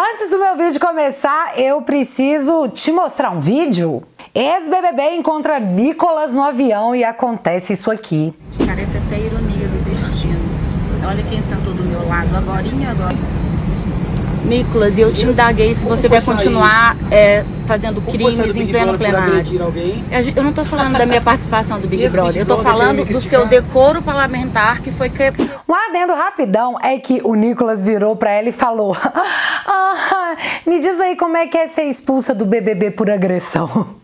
Antes do meu vídeo começar, eu preciso te mostrar um vídeo. Ex-BBB encontra Nicolas no avião e acontece isso aqui. Parece até ironia do destino. Olha quem sentou do meu lado agora. Nicolas, eu te indaguei se você vai continuar fazendo crimes em pleno plenário. Eu não tô falando da minha participação do Big Brother, eu tô falando do seu decoro parlamentar que foi quebrado. Um adendo rapidão é que o Nicolas virou pra ela e falou: me diz aí como é que é ser expulsa do BBB por agressão.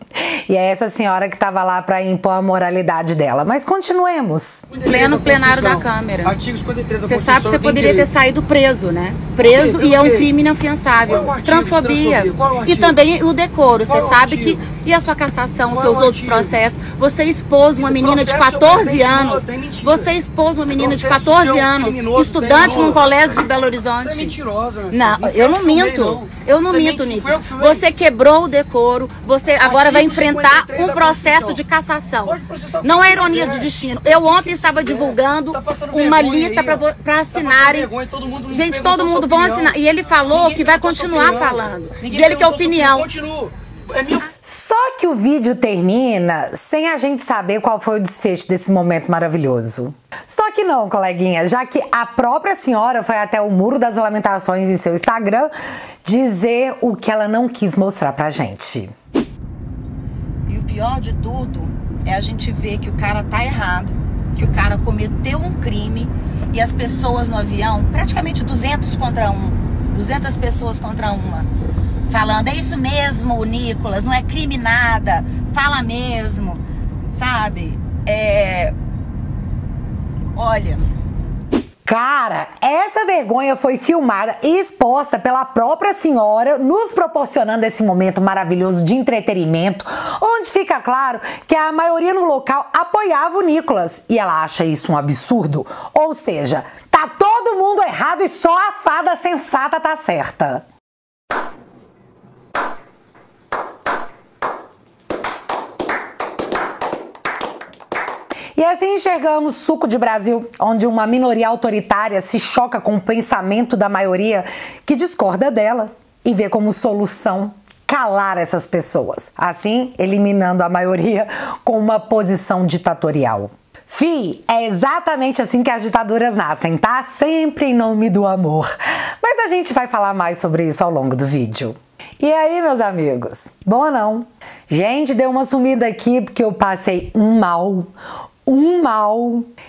E é essa senhora que tava lá pra impor a moralidade dela. Mas continuemos. Pleno plenário da Câmara. Artigo 53 da Você sabe que você poderia ter saído preso, né? Preso e é um crime inafiançável. Transfobia. E também o decoro. Você sabe que... E a sua cassação, os seus outros processos. Você expôs uma menina de 14 anos. Você expôs uma menina de 14 anos, estudante num colégio de Belo Horizonte. Você é mentirosa. Não, eu não minto. Eu não minto, Nicolas. Você quebrou o decoro. Você agora vai enfrentar um processo de cassação. Não é ironia do destino. Eu ontem estava divulgando uma lista para assinarem. Gente, todo mundo vai assinar. E ele falou que vai continuar falando. Diz ele que é opinião. Só que o vídeo termina sem a gente saber qual foi o desfecho desse momento maravilhoso. Só que não, coleguinha, já que a própria senhora foi até o Muro das Lamentações em seu Instagram dizer o que ela não quis mostrar pra gente. E o pior de tudo é a gente ver que o cara tá errado, que o cara cometeu um crime e as pessoas no avião, praticamente 200 pessoas contra uma, falando, é isso mesmo, Nicolas, não é crime nada, fala mesmo, sabe? Olha... Cara, essa vergonha foi filmada e exposta pela própria senhora, nos proporcionando esse momento maravilhoso de entretenimento, onde fica claro que a maioria no local apoiava o Nicolas e ela acha isso um absurdo. Ou seja, tá todo mundo errado e só a fada sensata tá certa. E assim enxergamos Suco de Brasil, onde uma minoria autoritária se choca com o pensamento da maioria que discorda dela e vê como solução calar essas pessoas, assim eliminando a maioria com uma posição ditatorial. É exatamente assim que as ditaduras nascem, tá? Sempre em nome do amor. Mas a gente vai falar mais sobre isso ao longo do vídeo. E aí, meus amigos? Bom ou não? Gente, deu uma sumida aqui porque eu passei um mal.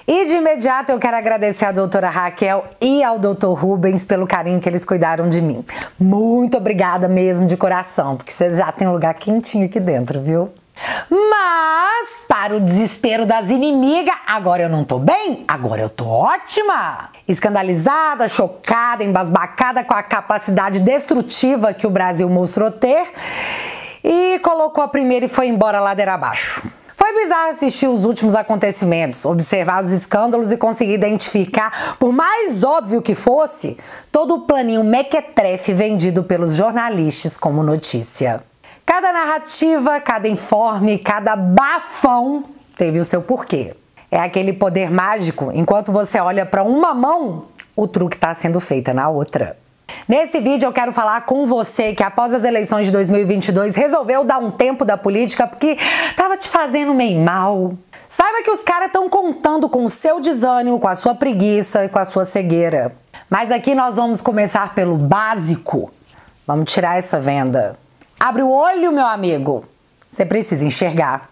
E de imediato eu quero agradecer a doutora Raquel e ao doutor Rubens pelo carinho que eles cuidaram de mim. Muito obrigada mesmo, de coração, porque vocês já têm um lugar quentinho aqui dentro, viu? Mas, para o desespero das inimigas, agora eu não tô bem, agora eu tô ótima! Escandalizada, chocada, embasbacada com a capacidade destrutiva que o Brasil mostrou ter e colocou a primeira e foi embora ladeira abaixo. Foi bizarro assistir os últimos acontecimentos, observar os escândalos e conseguir identificar, por mais óbvio que fosse, todo o planinho mequetrefe vendido pelos jornalistas como notícia. Cada narrativa, cada informe, cada bafão teve o seu porquê. É aquele poder mágico, enquanto você olha para uma mão, o truque está sendo feito na outra. Nesse vídeo eu quero falar com você que após as eleições de 2022 resolveu dar um tempo da política porque tava te fazendo meio mal. Saiba que os caras estão contando com o seu desânimo, com a sua preguiça e com a sua cegueira. Mas aqui nós vamos começar pelo básico. Vamos tirar essa venda. Abre o olho, meu amigo. Você precisa enxergar.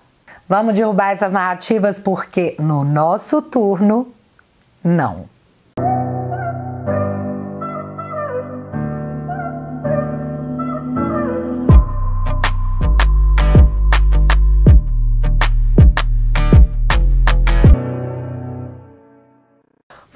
Vamos derrubar essas narrativas porque no nosso turno, não.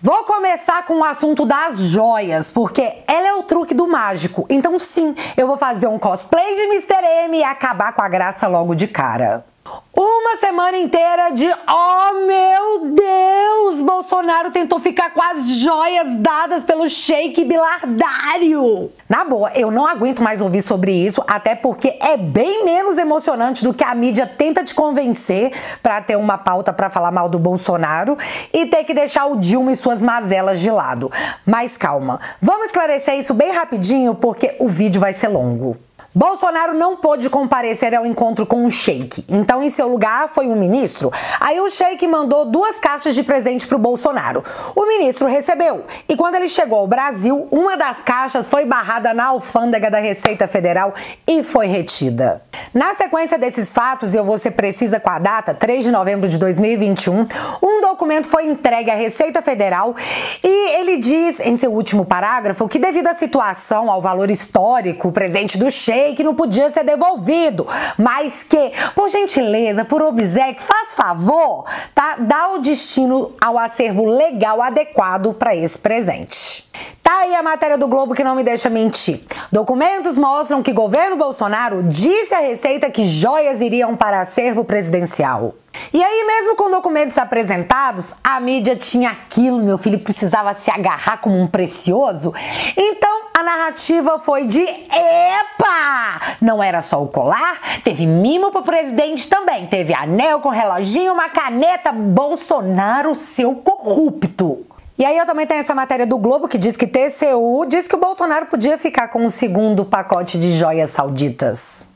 Vou começar com o assunto das joias, porque ela é o truque do mágico. Então sim, eu vou fazer um cosplay de Mr. M e acabar com a graça logo de cara. Uma uma semana inteira de oh meu Deus, Bolsonaro tentou ficar com as joias dadas pelo sheik bilardário. Na boa, eu não aguento mais ouvir sobre isso, até porque é bem menos emocionante do que a mídia tenta te convencer pra ter uma pauta pra falar mal do Bolsonaro e ter que deixar o Dilma e suas mazelas de lado. Mas calma, vamos esclarecer isso bem rapidinho porque o vídeo vai ser longo. Bolsonaro não pôde comparecer ao encontro com o sheik, então em seu lugar foi um ministro. Aí o sheik mandou 2 caixas de presente pro Bolsonaro. O ministro recebeu e quando ele chegou ao Brasil, uma das caixas foi barrada na alfândega da Receita Federal e foi retida. Na sequência desses fatos, e eu vou ser precisa com a data, 3 de novembro de 2021, um documento foi entregue à Receita Federal e ele diz em seu último parágrafo que devido à situação, ao valor histórico presente do sheik, que não podia ser devolvido, mas que, por gentileza, por obséquio, faz favor, tá? Dá o destino ao acervo legal adequado para esse presente. Tá aí a matéria do Globo que não me deixa mentir. Documentos mostram que o governo Bolsonaro disse à Receita que joias iriam para acervo presidencial. E aí, mesmo com documentos apresentados, a mídia tinha aquilo, meu filho, precisava se agarrar como um precioso. Então, a narrativa foi de epa! Não era só o colar, teve mimo pro presidente também. Teve anel com reloginho, uma caneta. Bolsonaro, seu corrupto. E aí eu também tenho essa matéria do Globo que diz que TCU diz que o Bolsonaro podia ficar com o segundo pacote de joias sauditas.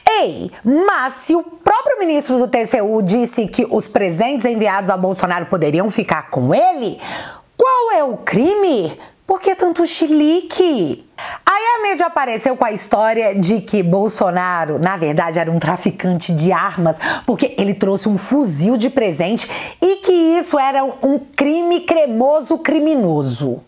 Ei, mas se o próprio ministro do TCU disse que os presentes enviados ao Bolsonaro poderiam ficar com ele, qual é o crime? Por que tanto chilique? Aí a mídia apareceu com a história de que Bolsonaro, na verdade, era um traficante de armas, porque ele trouxe um fuzil de presente e que isso era um crime cremoso criminoso.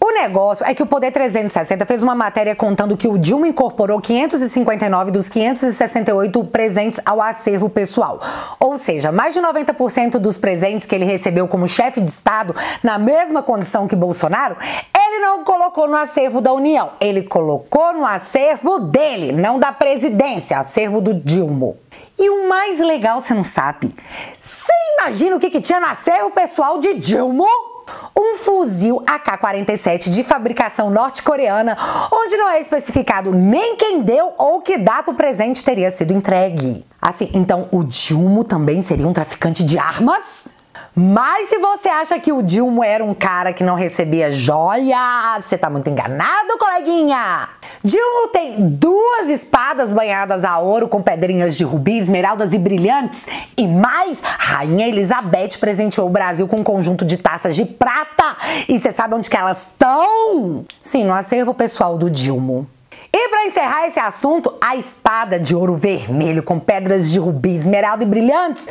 O negócio é que o Poder 360 fez uma matéria contando que o Dilma incorporou 559 dos 568 presentes ao acervo pessoal. Ou seja, mais de 90% dos presentes que ele recebeu como chefe de Estado, na mesma condição que Bolsonaro, ele não colocou no acervo da União. Ele colocou no acervo dele, não da presidência, acervo do Dilma. E o mais legal, você não sabe? Você imagina o que tinha no acervo pessoal de Dilma? Um fuzil AK-47 de fabricação norte-coreana, onde não é especificado nem quem deu ou que data o presente teria sido entregue. Assim, então o Dilma também seria um traficante de armas? Mas se você acha que o Dilma era um cara que não recebia joia, você tá muito enganado, coleguinha! Dilma tem 2 espadas banhadas a ouro com pedrinhas de rubi, esmeraldas e brilhantes. E mais, Rainha Elizabeth presenteou o Brasil com um conjunto de taças de prata. E você sabe onde que elas estão? Sim, no acervo pessoal do Dilma. E para encerrar esse assunto, a espada de ouro vermelho com pedras de rubi, esmeralda e brilhantes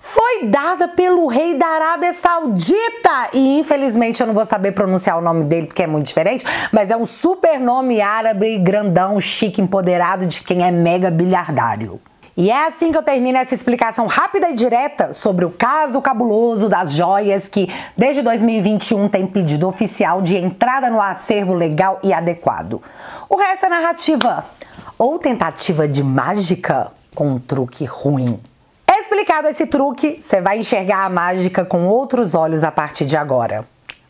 foi dada pelo rei da Arábia Saudita. E infelizmente eu não vou saber pronunciar o nome dele porque é muito diferente, mas é um super nome árabe, grandão, chique, empoderado de quem é mega bilhardário. E é assim que eu termino essa explicação rápida e direta sobre o caso cabuloso das joias que, desde 2021, tem pedido oficial de entrada no acervo legal e adequado. O resto é narrativa ou tentativa de mágica com um truque ruim. Explicado esse truque, você vai enxergar a mágica com outros olhos a partir de agora.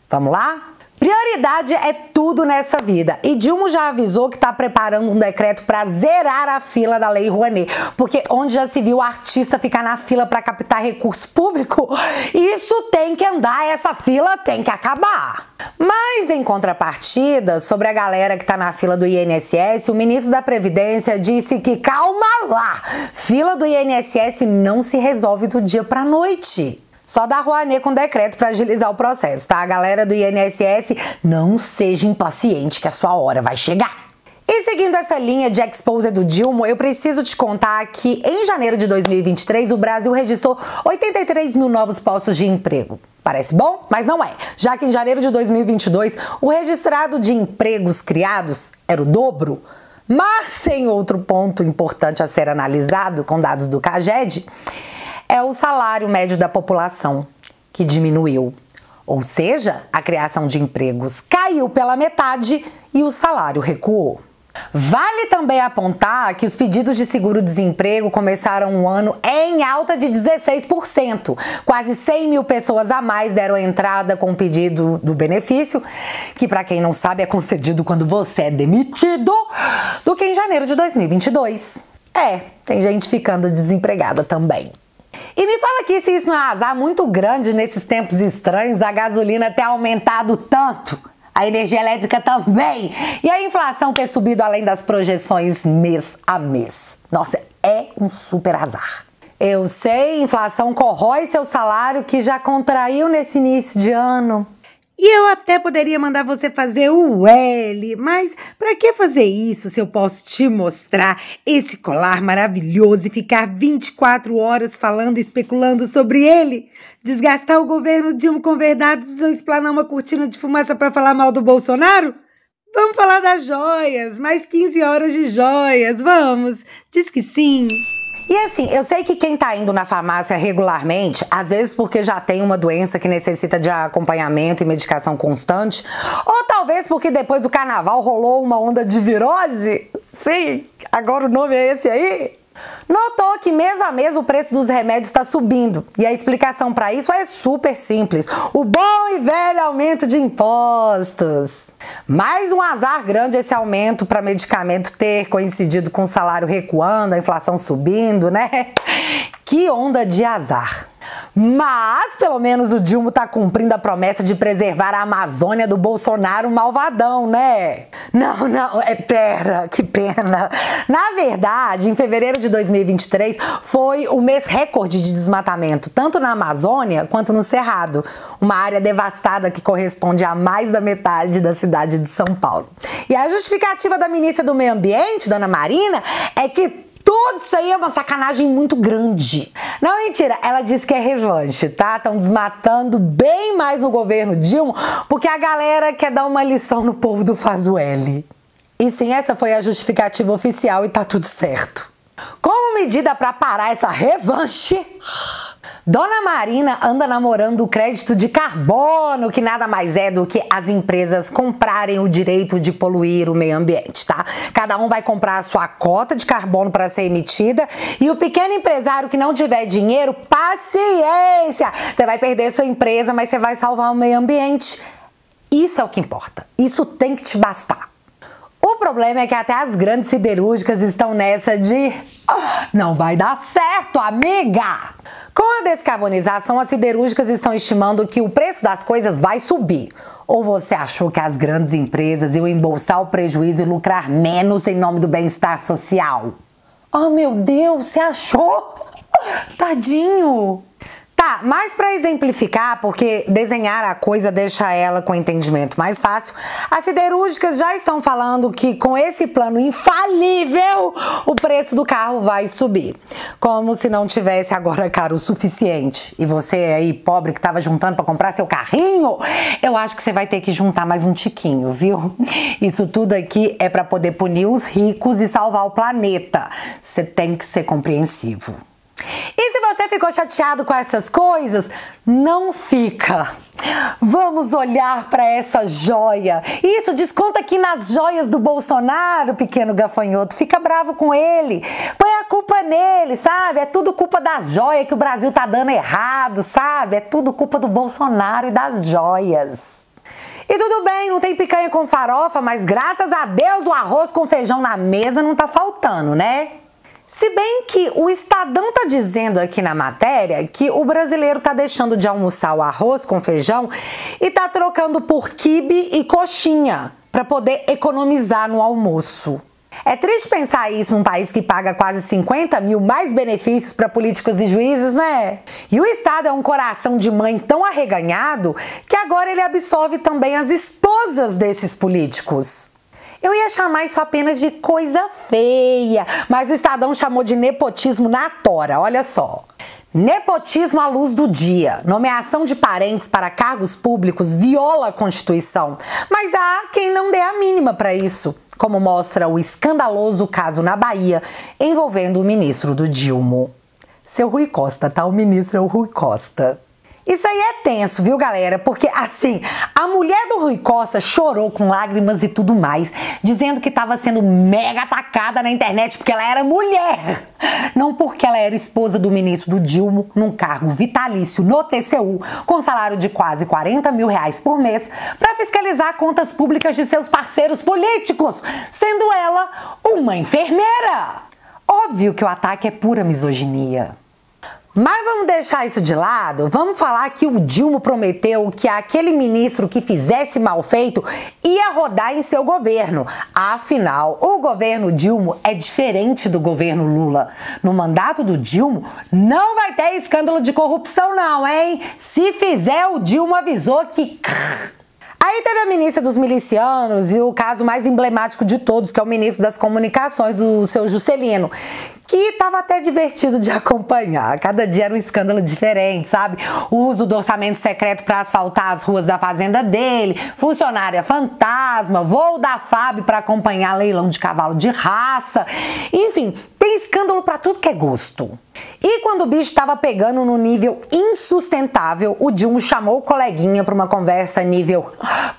Vamos lá? Prioridade é tudo nessa vida. E Dilma já avisou que está preparando um decreto para zerar a fila da Lei Rouanet. Porque onde já se viu artista ficar na fila para captar recurso público, isso tem que andar, essa fila tem que acabar. Mas em contrapartida, sobre a galera que está na fila do INSS, o ministro da Previdência disse que calma lá, fila do INSS não se resolve do dia para a noite. Só dá Rouanet com decreto para agilizar o processo, tá? A galera do INSS, não seja impaciente que a sua hora vai chegar. E seguindo essa linha de expose do Dilma, eu preciso te contar que em janeiro de 2023 o Brasil registrou 83 mil novos postos de emprego. Parece bom? Mas não é, já que em janeiro de 2022 o registrado de empregos criados era o dobro. Mas tem outro ponto importante a ser analisado com dados do CAGED, é o salário médio da população, que diminuiu. Ou seja, a criação de empregos caiu pela metade e o salário recuou. Vale também apontar que os pedidos de seguro-desemprego começaram o ano em alta de 16%. Quase 100 mil pessoas a mais deram entrada com o pedido do benefício, que para quem não sabe é concedido quando você é demitido, do que em janeiro de 2022. Tem gente ficando desempregada também. E me fala aqui se isso não é um azar muito grande nesses tempos estranhos, a gasolina ter aumentado tanto. A energia elétrica também. E a inflação ter subido além das projeções mês a mês. Nossa, é um super azar. Eu sei, inflação corrói seu salário que já contraiu nesse início de ano. E eu até poderia mandar você fazer o L, mas pra que fazer isso se eu posso te mostrar esse colar maravilhoso e ficar 24 horas falando e especulando sobre ele? Desgastar o governo Dilma com verdades ou explanar uma cortina de fumaça pra falar mal do Bolsonaro? Vamos falar das joias, mais 15 horas de joias, vamos? Diz que sim. E assim, eu sei que quem tá indo na farmácia regularmente, às vezes porque já tem uma doença que necessita de acompanhamento e medicação constante, ou talvez porque depois do carnaval rolou uma onda de virose, sim, agora o nome é esse aí, notou que mês a mês o preço dos remédios está subindo. E a explicação para isso é super simples. O bom e velho aumento de impostos. Mais um azar grande esse aumento para medicamento ter coincidido com o salário recuando, a inflação subindo, né? Que onda de azar. Mas, pelo menos, o Dilma tá cumprindo a promessa de preservar a Amazônia do Bolsonaro malvadão, né? Não, pera, que pena. Na verdade, em fevereiro de 2023, foi o mês recorde de desmatamento, tanto na Amazônia quanto no Cerrado, uma área devastada que corresponde a mais da metade da cidade de São Paulo. E a justificativa da ministra do Meio Ambiente, Dona Marina, é que tudo isso aí é uma sacanagem muito grande. Não, mentira, ela disse que é revanche, tá? Estão desmatando bem mais no governo Dilma, porque a galera quer dar uma lição no povo do Faz o L. E sim, essa foi a justificativa oficial e tá tudo certo. Como medida para parar essa revanche, Dona Marina anda namorando o crédito de carbono, que nada mais é do que as empresas comprarem o direito de poluir o meio ambiente, tá? Cada um vai comprar a sua cota de carbono para ser emitida e o pequeno empresário que não tiver dinheiro, paciência! Você vai perder sua empresa, mas você vai salvar o meio ambiente. Isso é o que importa. Isso tem que te bastar. O problema é que até as grandes siderúrgicas estão nessa de não vai dar certo, amiga! Com a descarbonização, as siderúrgicas estão estimando que o preço das coisas vai subir. Ou você achou que as grandes empresas iam embolsar o prejuízo e lucrar menos em nome do bem-estar social? Oh, meu Deus, você achou? Tadinho! Tá, mas para exemplificar, porque desenhar a coisa deixa ela com entendimento mais fácil, as siderúrgicas já estão falando que com esse plano infalível o preço do carro vai subir. Como se não tivesse agora caro o suficiente. E você aí, pobre, que estava juntando para comprar seu carrinho, eu acho que você vai ter que juntar mais um tiquinho, viu? Isso tudo aqui é para poder punir os ricos e salvar o planeta. Você tem que ser compreensivo. E se você ficou chateado com essas coisas, não fica. Vamos olhar para essa joia. Isso, desconta aqui nas joias do Bolsonaro, pequeno gafanhoto. Fica bravo com ele. Põe a culpa nele, sabe? É tudo culpa das joias que o Brasil tá dando errado, sabe? É tudo culpa do Bolsonaro e das joias. E tudo bem, não tem picanha com farofa, mas graças a Deus o arroz com feijão na mesa não tá faltando, né? Se bem que o Estadão tá dizendo aqui na matéria que o brasileiro tá deixando de almoçar o arroz com feijão e tá trocando por quibe e coxinha para poder economizar no almoço. É triste pensar isso num país que paga quase 50 mil mais benefícios para políticos e juízes, né? E o Estado é um coração de mãe tão arreganhado que agora ele absorve também as esposas desses políticos. Eu ia chamar isso apenas de coisa feia, mas o Estadão chamou de nepotismo na tora, olha só. Nepotismo à luz do dia. Nomeação de parentes para cargos públicos viola a Constituição, mas há quem não dê a mínima para isso, como mostra o escandaloso caso na Bahia envolvendo o ministro do Dilma. Seu Rui Costa, tá? O ministro é o Rui Costa. Isso aí é tenso, viu, galera? Porque, assim, a mulher do Rui Costa chorou com lágrimas e tudo mais, dizendo que estava sendo mega atacada na internet porque ela era mulher. Não porque ela era esposa do ministro do Dilma, num cargo vitalício no TCU, com salário de quase 40 mil reais por mês, para fiscalizar contas públicas de seus parceiros políticos, sendo ela uma enfermeira. Óbvio que o ataque é pura misoginia. Mas vamos deixar isso de lado, vamos falar que o Dilma prometeu que aquele ministro que fizesse mal feito ia rodar em seu governo. Afinal, o governo Dilma é diferente do governo Lula. No mandato do Dilma não vai ter escândalo de corrupção não, hein? Se fizer, o Dilma avisou que... Aí teve a ministra dos milicianos e o caso mais emblemático de todos, que é o ministro das comunicações, o seu Juscelino, que estava até divertido de acompanhar. Cada dia era um escândalo diferente, sabe? O uso do orçamento secreto para asfaltar as ruas da fazenda dele, funcionária fantasma, voo da FAB para acompanhar leilão de cavalo de raça. Enfim, tem escândalo para tudo que é gosto. E quando o bicho estava pegando no nível insustentável, o Dilma chamou o coleguinha para uma conversa nível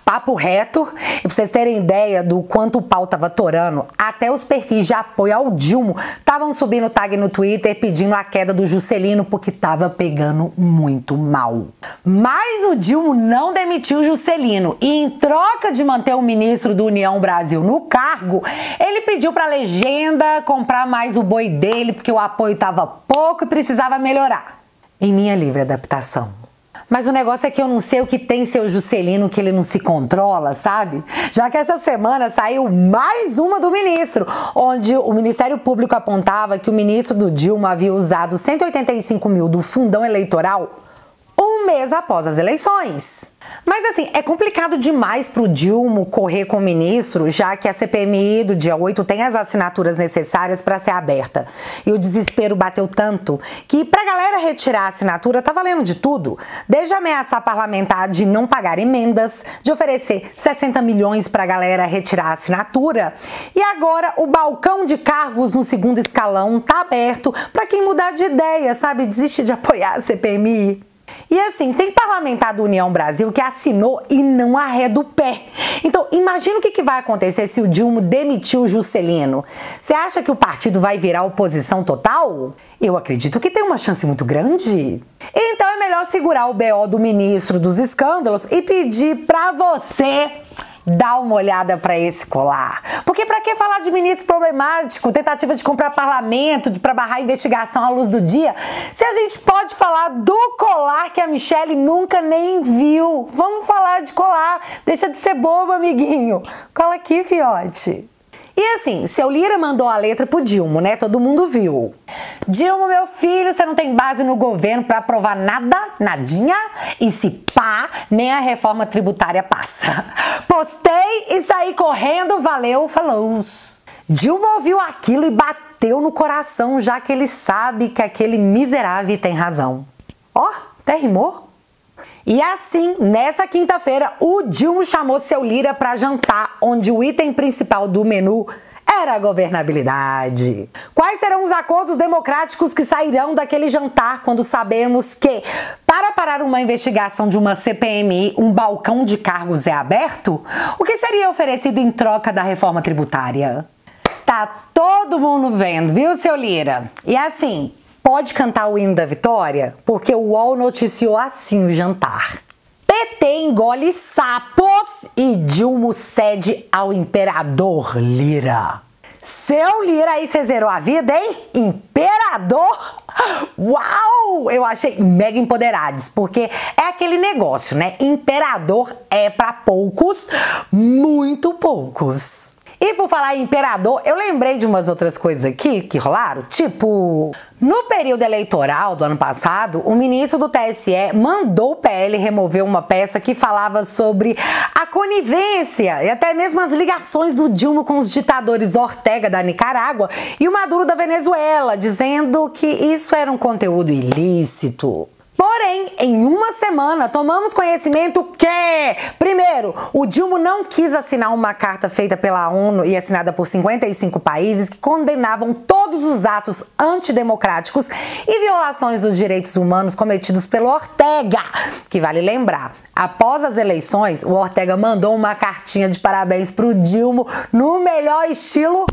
papo reto. E pra vocês terem ideia do quanto o pau tava torando, até os perfis de apoio ao Dilma estavam subindo tag no Twitter pedindo a queda do Juscelino porque tava pegando muito mal. Mas o Dilma não demitiu o Juscelino e, em troca de manter o ministro do União Brasil no cargo, ele pediu pra legenda comprar mais o boi dele porque o apoio tava pouco e precisava melhorar. Em minha livre adaptação. Mas o negócio é que eu não sei o que tem seu Juscelino que ele não se controla, sabe? Já que essa semana saiu mais uma do ministro, onde o Ministério Público apontava que o ministro do Dilma havia usado 185 mil do fundão eleitoral um mês após as eleições. Mas assim, é complicado demais pro Dilma correr com o ministro, já que a CPMI do dia 8 tem as assinaturas necessárias para ser aberta. E o desespero bateu tanto que pra galera retirar a assinatura tá valendo de tudo. Desde ameaçar parlamentar de não pagar emendas, de oferecer 60 milhões pra galera retirar a assinatura. E agora o balcão de cargos no segundo escalão tá aberto pra quem mudar de ideia, sabe? Desistir de apoiar a CPMI. E assim, tem parlamentar do União Brasil que assinou e não arreda o pé. Então, imagina o que vai acontecer se o Dilma demitir o Juscelino. Você acha que o partido vai virar oposição total? Eu acredito que tem uma chance muito grande. Então é melhor segurar o BO do ministro dos escândalos e pedir pra você dá uma olhada para esse colar. Porque para que falar de ministro problemático, tentativa de comprar parlamento, para barrar a investigação à luz do dia, se a gente pode falar do colar que a Michelle nunca nem viu? Vamos falar de colar. Deixa de ser bobo, amiguinho. Cola aqui, fiote. E assim, seu Lira mandou a letra pro Dilma, né? Todo mundo viu. Dilma, meu filho, você não tem base no governo pra aprovar nada, nadinha, e se pá, nem a reforma tributária passa. Postei e saí correndo, valeu, falou. Dilma ouviu aquilo e bateu no coração, já que ele sabe que aquele miserável tem razão. Ó, até rimou. E assim, nessa quinta-feira, o Dilma chamou seu Lira para jantar, onde o item principal do menu era a governabilidade. Quais serão os acordos democráticos que sairão daquele jantar quando sabemos que, para parar uma investigação de uma CPMI, um balcão de cargos é aberto? O que seria oferecido em troca da reforma tributária? Tá todo mundo vendo, viu, seu Lira? E assim, pode cantar o hino da vitória? Porque o UOL noticiou assim o jantar. PT engole sapos e Dilma cede ao imperador Lira. Seu Lira, aí você zerou a vida, hein? Imperador? Uau! Eu achei mega empoderados, porque é aquele negócio, né? Imperador é pra poucos, muito poucos. E por falar em imperador, eu lembrei de umas outras coisas aqui que rolaram, tipo... No período eleitoral do ano passado, o ministro do TSE mandou o PL remover uma peça que falava sobre a conivência e até mesmo as ligações do Dilma com os ditadores Ortega da Nicarágua e o Maduro da Venezuela, dizendo que isso era um conteúdo ilícito. Porém, em uma semana, tomamos conhecimento que, primeiro, o Dilma não quis assinar uma carta feita pela ONU e assinada por 55 países que condenavam todos os atos antidemocráticos e violações dos direitos humanos cometidos pelo Ortega, que vale lembrar. Após as eleições, o Ortega mandou uma cartinha de parabéns pro Dilma no melhor estilo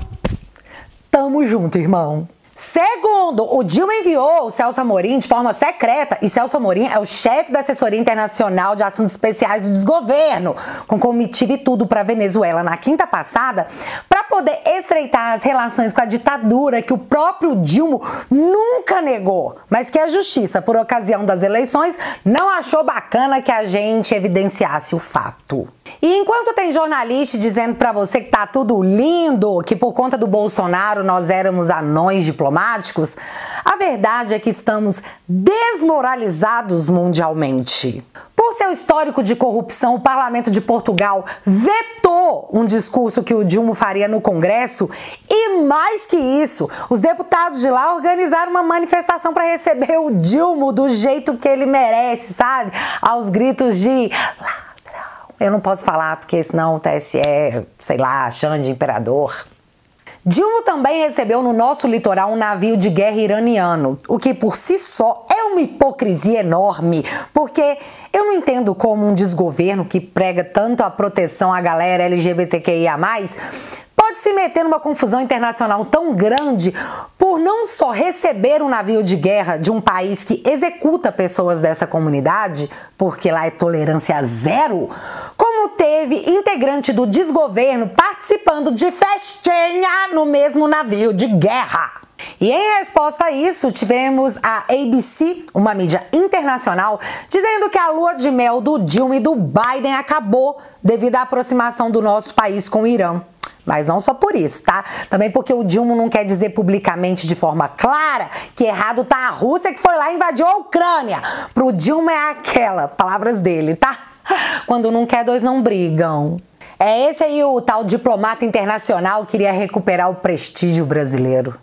"Tamo junto, irmão". Segundo, o Dilma enviou o Celso Amorim de forma secreta, e Celso Amorim é o chefe da Assessoria Internacional de Assuntos Especiais do Desgoverno, com comitiva e tudo para Venezuela na quinta passada, para poder estreitar as relações com a ditadura que o próprio Dilma nunca negou, mas que a justiça, por ocasião das eleições, não achou bacana que a gente evidenciasse o fato. E enquanto tem jornalista dizendo pra você que tá tudo lindo, que por conta do Bolsonaro nós éramos anões diplomáticos, a verdade é que estamos desmoralizados mundialmente. Por seu histórico de corrupção, o Parlamento de Portugal vetou um discurso que o Dilma faria no Congresso e, mais que isso, os deputados de lá organizaram uma manifestação para receber o Dilma do jeito que ele merece, sabe? Aos gritos de eu não posso falar porque senão o TSE, sei lá, chama de imperador. Dilma também recebeu no nosso litoral um navio de guerra iraniano, o que por si só é uma hipocrisia enorme, porque eu não entendo como um desgoverno que prega tanto a proteção à galera LGBTQIA+, pode se meter numa confusão internacional tão grande por não só receber um navio de guerra de um país que executa pessoas dessa comunidade, porque lá é tolerância zero, como teve integrante do desgoverno participando de festinha no mesmo navio de guerra. E em resposta a isso, tivemos a ABC, uma mídia internacional, dizendo que a lua de mel do Dilma e do Biden acabou devido à aproximação do nosso país com o Irã. Mas não só por isso, tá? Também porque o Dilma não quer dizer publicamente de forma clara que errado tá a Rússia que foi lá e invadiu a Ucrânia. Pro Dilma é aquela, palavras dele, tá? Quando não quer, dois não brigam. É esse aí o tal diplomata internacional que queria recuperar o prestígio brasileiro.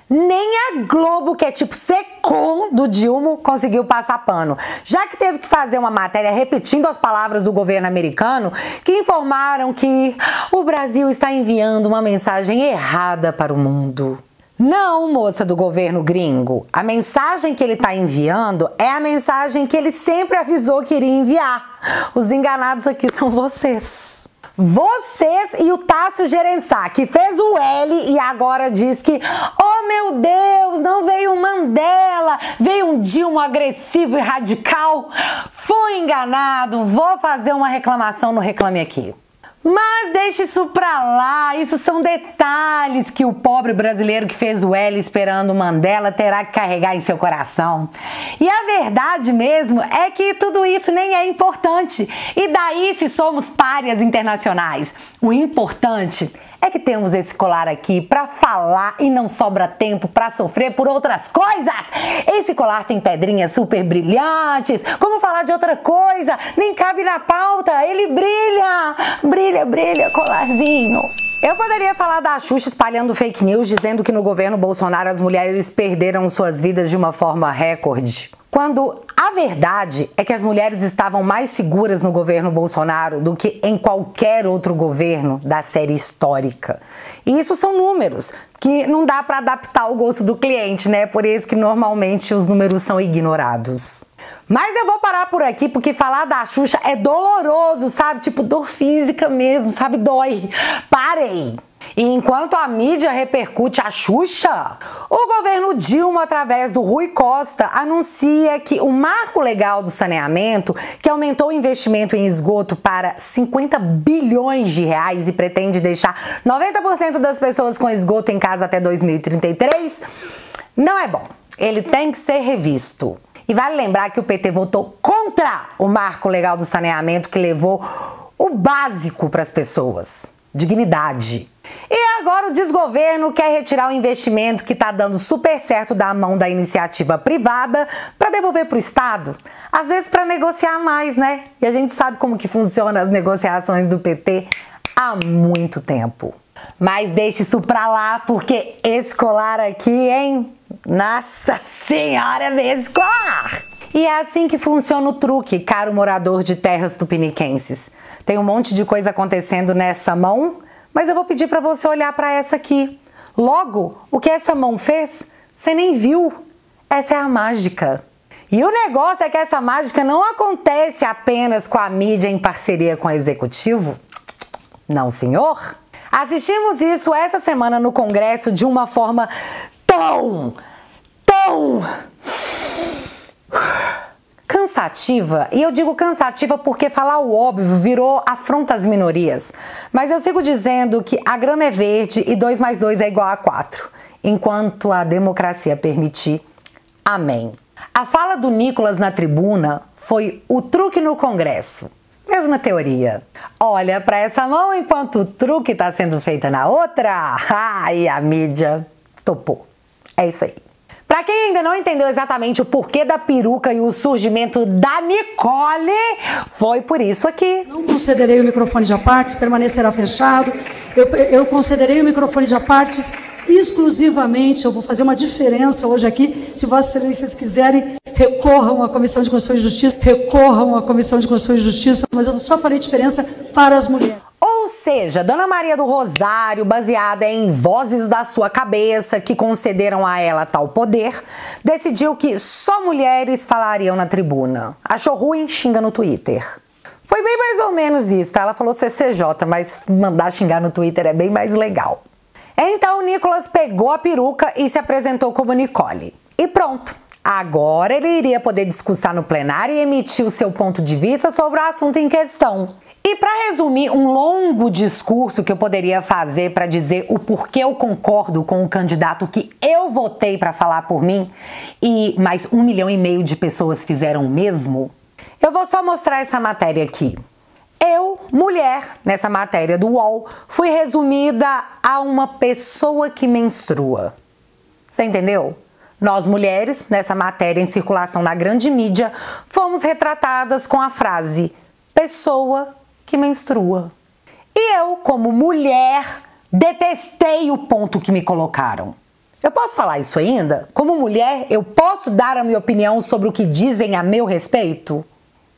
Nem a Globo, que é tipo secom do Dilma, conseguiu passar pano, já que teve que fazer uma matéria repetindo as palavras do governo americano, que informaram que o Brasil está enviando uma mensagem errada para o mundo. Não, moça do governo gringo, a mensagem que ele está enviando é a mensagem que ele sempre avisou que iria enviar. Os enganados aqui são vocês. Vocês e o Tássio Gereissati, que fez o L e agora diz que, oh meu Deus, não veio um Mandela, veio um Dilma agressivo e radical. Fui enganado, vou fazer uma reclamação no Reclame Aqui. Mas deixe isso pra lá, isso são detalhes que o pobre brasileiro que fez o L esperando Mandela terá que carregar em seu coração. E a verdade mesmo é que tudo isso nem é importante. E daí se somos párias internacionais? O importante é que temos esse colar aqui pra falar e não sobra tempo pra sofrer por outras coisas. Esse colar tem pedrinhas super brilhantes. Como falar de outra coisa? Nem cabe na pauta. Ele brilha. Brilha, brilha, colarzinho. Eu poderia falar da Xuxa espalhando fake news, dizendo que no governo Bolsonaro as mulheres perderam suas vidas de uma forma recorde, quando a verdade é que as mulheres estavam mais seguras no governo Bolsonaro do que em qualquer outro governo da série histórica. E isso são números que não dá para adaptar ao gosto do cliente, né? Por isso que normalmente os números são ignorados. Mas eu vou parar por aqui porque falar da Xuxa é doloroso, sabe? Tipo dor física mesmo, sabe? Dói. Parei! E enquanto a mídia repercute a Xuxa, o governo Dilma, através do Rui Costa, anuncia que o marco legal do saneamento, que aumentou o investimento em esgoto para 50 bilhões de reais e pretende deixar 90% das pessoas com esgoto em casa até 2033, não é bom. Ele tem que ser revisto. E vale lembrar que o PT votou contra o marco legal do saneamento que levou o básico para as pessoas: dignidade. E agora o desgoverno quer retirar o investimento que está dando super certo da mão da iniciativa privada para devolver para o Estado. Às vezes para negociar mais, né? E a gente sabe como que funcionam as negociações do PT há muito tempo. Mas deixe isso pra lá, porque esse colar aqui, hein? Nossa Senhora, esse colar! E é assim que funciona o truque, caro morador de terras tupiniquenses. Tem um monte de coisa acontecendo nessa mão, mas eu vou pedir para você olhar para essa aqui. Logo, o que essa mão fez, você nem viu. Essa é a mágica. E o negócio é que essa mágica não acontece apenas com a mídia em parceria com o executivo. Não, senhor. Assistimos isso essa semana no Congresso de uma forma tão cansativa. E eu digo cansativa porque falar o óbvio virou afronta às minorias. Mas eu sigo dizendo que a grama é verde e 2 mais 2 é igual a 4. Enquanto a democracia permitir. Amém. A fala do Nicolas na tribuna foi o truque no Congresso. Mesma teoria. Olha para essa mão enquanto o truque está sendo feito na outra. E a mídia topou. É isso aí. Para quem ainda não entendeu exatamente o porquê da peruca e o surgimento da Nicole, foi por isso aqui. Não concederei o microfone de apartes, permanecerá fechado. Eu concederei o microfone de apartes exclusivamente. Eu vou fazer uma diferença hoje aqui. Se Vossas Excelências quiserem, recorram à Comissão de Constituição e Justiça. Recorram à Comissão de Constituição e Justiça, mas eu só farei diferença para as mulheres. Ou seja, Dona Maria do Rosário, baseada em vozes da sua cabeça que concederam a ela tal poder, decidiu que só mulheres falariam na tribuna. Achou ruim, xinga no Twitter. Foi bem mais ou menos isso, tá? Ela falou CCJ, mas mandar xingar no Twitter é bem mais legal. Então o Nicolas pegou a peruca e se apresentou como Nicole. E pronto. Agora ele iria poder discursar no plenário e emitir o seu ponto de vista sobre o assunto em questão. E para resumir um longo discurso que eu poderia fazer para dizer o porquê eu concordo com o candidato que eu votei para falar por mim e mais 1,5 milhão de pessoas fizeram o mesmo, eu vou só mostrar essa matéria aqui. Eu, mulher, nessa matéria do UOL, fui resumida a uma pessoa que menstrua. Você entendeu? Nós, mulheres, nessa matéria em circulação na grande mídia, fomos retratadas com a frase pessoa que menstrua. E eu, como mulher, detestei o ponto que me colocaram. Eu posso falar isso ainda? Como mulher, eu posso dar a minha opinião sobre o que dizem a meu respeito?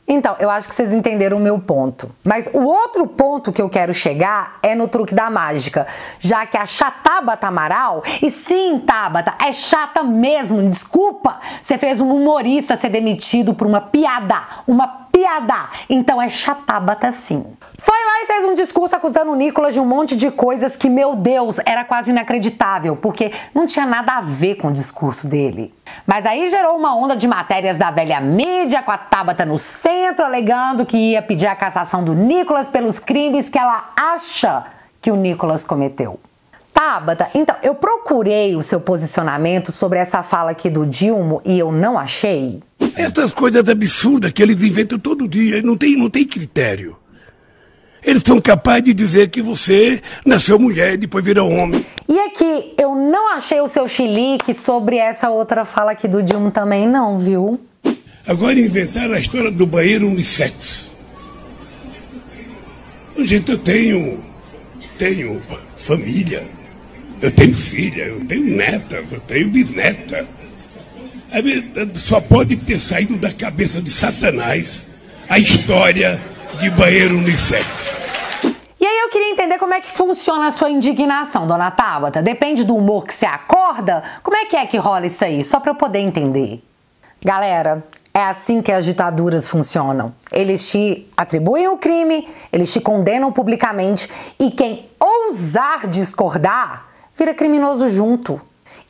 Então, eu acho que vocês entenderam o meu ponto. Mas o outro ponto que eu quero chegar é no truque da mágica, já que a Tabata Amaral, e sim, Tabata, é chata mesmo, desculpa, você fez um humorista ser demitido por uma piada, então é Tabata sim. Foi lá e fez um discurso acusando o Nicolas de um monte de coisas que, meu Deus, era quase inacreditável, porque não tinha nada a ver com o discurso dele. Mas aí gerou uma onda de matérias da velha mídia, com a Tabata no centro, alegando que ia pedir a cassação do Nicolas pelos crimes que ela acha que o Nicolas cometeu. Tabata, então, eu procurei o seu posicionamento sobre essa fala aqui do Dilma e eu não achei. Essas coisas absurdas que eles inventam todo dia, não tem critério. Eles são capazes de dizer que você nasceu mulher e depois virou homem. E aqui, eu não achei o seu chilique sobre essa outra fala aqui do Dilma também não, viu? Agora inventaram a história do banheiro unissex. Gente, eu tenho família, eu tenho filha, eu tenho neta, eu tenho bisneta. Só pode ter saído da cabeça de Satanás a história de banheiro unissex. E aí eu queria entender como é que funciona a sua indignação, dona Tabata. Depende do humor que você acorda? Como é que rola isso aí? Só para eu poder entender. Galera, é assim que as ditaduras funcionam. Eles te atribuem o crime, eles te condenam publicamente e quem ousar discordar vira criminoso junto.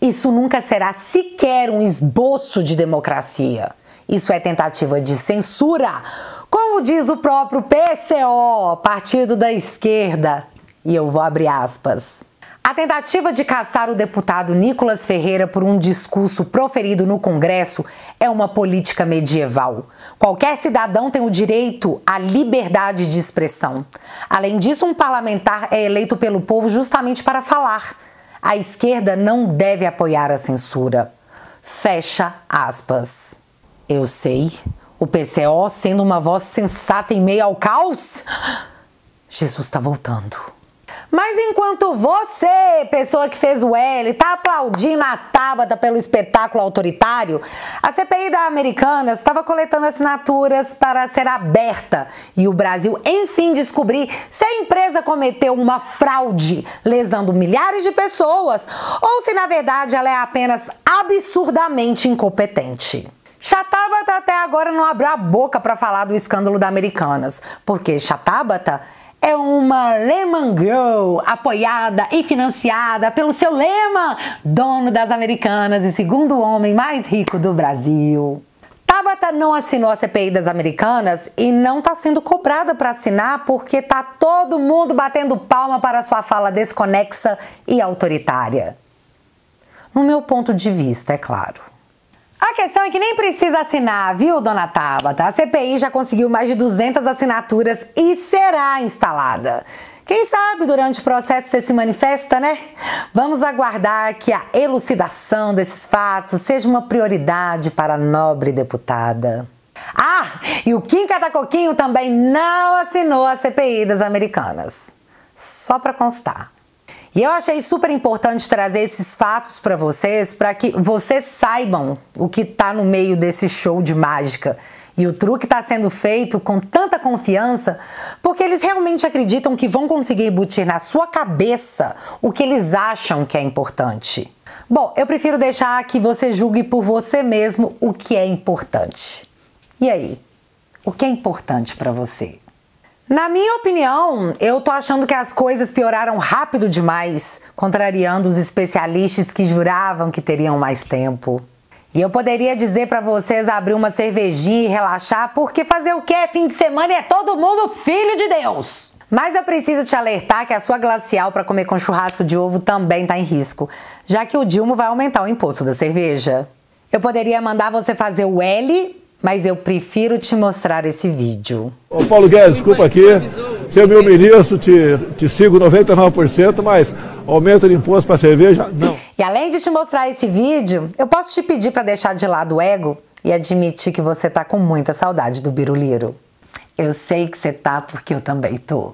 Isso nunca será sequer um esboço de democracia. Isso é tentativa de censura, como diz o próprio PCO, Partido da Esquerda. E eu vou abrir aspas. A tentativa de caçar o deputado Nicolas Ferreira por um discurso proferido no Congresso é uma política medieval. Qualquer cidadão tem o direito à liberdade de expressão. Além disso, um parlamentar é eleito pelo povo justamente para falar. A esquerda não deve apoiar a censura. Fecha aspas. Eu sei, o PCO sendo uma voz sensata em meio ao caos. Jesus está voltando. Mas enquanto você, pessoa que fez o L, tá aplaudindo a Tabata pelo espetáculo autoritário, a CPI da Americanas estava coletando assinaturas para ser aberta e o Brasil, enfim, descobrir se a empresa cometeu uma fraude, lesando milhares de pessoas, ou se, na verdade, ela é apenas absurdamente incompetente. Tabata até agora não abriu a boca para falar do escândalo da Americanas, porque Tabata é uma Lehman Girl, apoiada e financiada pelo seu Lehman, dono das Americanas e segundo homem mais rico do Brasil. Tabata não assinou a CPI das Americanas e não está sendo cobrada para assinar porque tá todo mundo batendo palma para sua fala desconexa e autoritária. No meu ponto de vista, é claro. A questão é que nem precisa assinar, viu, dona Tabata? A CPI já conseguiu mais de 200 assinaturas e será instalada. Quem sabe durante o processo você se manifesta, né? Vamos aguardar que a elucidação desses fatos seja uma prioridade para a nobre deputada. Ah, e o Kim Catacoquinho também não assinou a CPI das Americanas. Só para constar. E eu achei super importante trazer esses fatos para que vocês saibam o que está no meio desse show de mágica. E o truque está sendo feito com tanta confiança porque eles realmente acreditam que vão conseguir embutir na sua cabeça o que eles acham que é importante. Bom, eu prefiro deixar que você julgue por você mesmo o que é importante. E aí? O que é importante para você? Na minha opinião, eu tô achando que as coisas pioraram rápido demais, contrariando os especialistas que juravam que teriam mais tempo. E eu poderia dizer pra vocês abrir uma cervejinha e relaxar, porque fazer o quê? Fim de semana é todo mundo filho de Deus! Mas eu preciso te alertar que a sua glacial para comer com churrasco de ovo também tá em risco, já que o Dilma vai aumentar o imposto da cerveja. Eu poderia mandar você fazer o L, mas eu prefiro te mostrar esse vídeo. Ô Paulo Guedes, desculpa aqui, ser meu ministro, te sigo 99%, mas aumento de imposto para cerveja, não. E além de te mostrar esse vídeo, eu posso te pedir para deixar de lado o ego e admitir que você tá com muita saudade do Biruliro. Eu sei que você tá, porque eu também tô.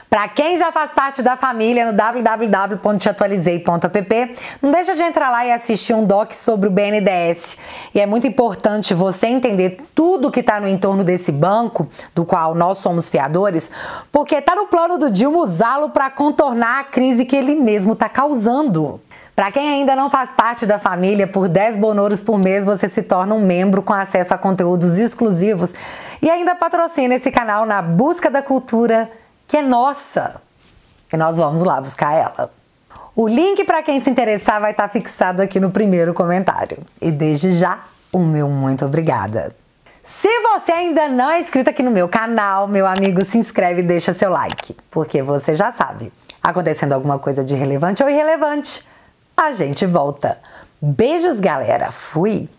Para quem já faz parte da família no www.teatualizei.app, não deixa de entrar lá e assistir um doc sobre o BNDES. E é muito importante você entender tudo que está no entorno desse banco, do qual nós somos fiadores, porque está no plano do Dilma usá-lo para contornar a crise que ele mesmo está causando. Para quem ainda não faz parte da família, por 10 bonouros por mês você se torna um membro com acesso a conteúdos exclusivos e ainda patrocina esse canal na busca da cultura que é nossa, e nós vamos lá buscar ela. O link para quem se interessar vai estar fixado aqui no primeiro comentário. E desde já, o meu muito obrigada. Se você ainda não é inscrito aqui no meu canal, meu amigo, se inscreve e deixa seu like, porque você já sabe, acontecendo alguma coisa de relevante ou irrelevante, a gente volta. Beijos, galera. Fui!